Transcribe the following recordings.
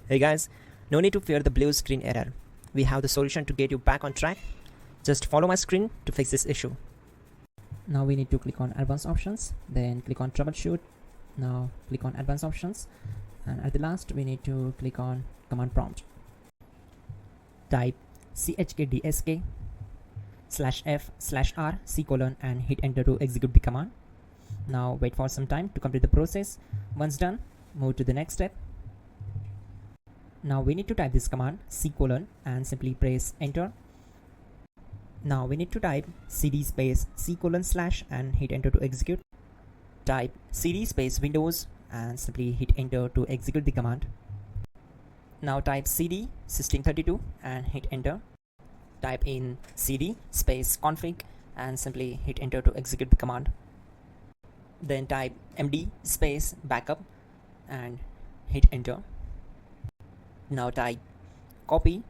Hey guys, no need to fear the blue screen error. We have the solution to get you back on track. Just follow my screen to fix this issue. Now we need to click on advanced options, then click on troubleshoot. Now click on advanced options, and at the last we need to click on command prompt. Type chkdsk/f/r:" and hit enter to execute the command. Now wait for some time to complete the process. Once done, move to the next step. Now we need to type this command c:" and simply press enter. Now we need to type cd space c:/ and hit enter to execute. Type cd space Windows and simply hit enter to execute the command. Now type cd system32 and hit enter. Type in cd space config and simply hit enter to execute the command. Then type md space backup and hit enter. Now type copy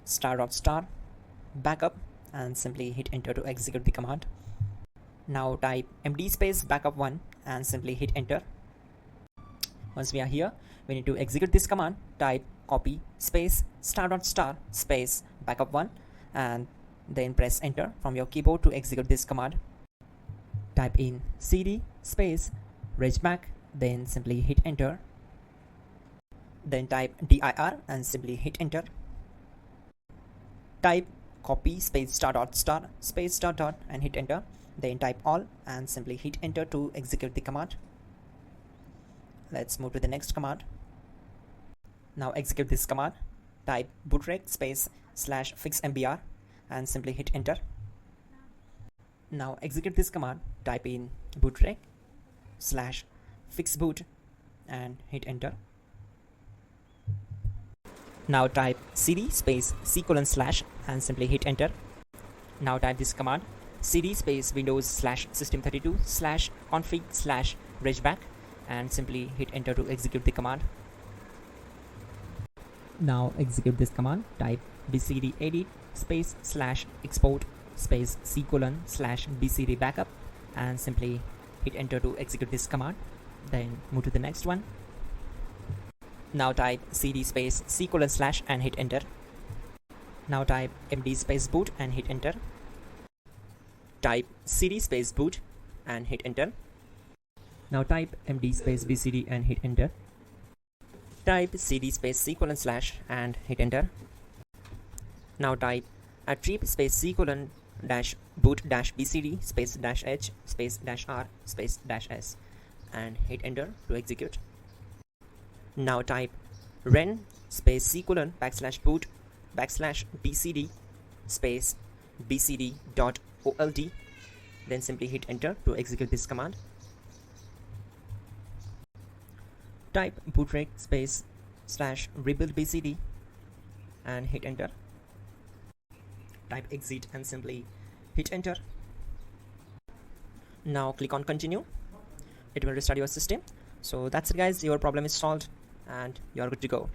**backup and simply hit enter to execute the command. Now type md space backup1 and simply hit enter. Once we are here, we need to execute this command. Type copy space **space backup1 and then press enter from your keyboard to execute this command. Type in cd space regback, then simply hit enter. Then type dir and simply hit enter. Type copy space **space ... and hit enter. Then type all and simply hit enter to execute the command. Let's move to the next command. Now execute this command. Type bootrec space /fixmbr and simply hit enter. Now execute this command. Type in bootrec /fixboot and hit enter. Now type cd space c:/ and simply hit enter. Now type this command cd space Windows /system32 /config /regback and simply hit enter to execute the command. Now execute this command. Type bcd edit space /export space c:/ /bcd backup and simply hit enter to execute this command. Then move to the next one. Now type cd space c:/ and hit enter. Now type md space boot and hit enter. Type cd space boot and hit enter. Now type md space bcd and hit enter. Type cd space c:/ and hit enter. Now type attrib space c:/ -boot -bcd space -h space -r space -s and hit enter to execute. Now type ren space c:/ \boot \bcd space bcd.old, then simply hit enter to execute this command. Type bootrec space /rebuild bcd and hit enter. Type exit and simply hit enter. Now click on continue. It will restart your system. So that's it guys, your problem is solved and you're good to go.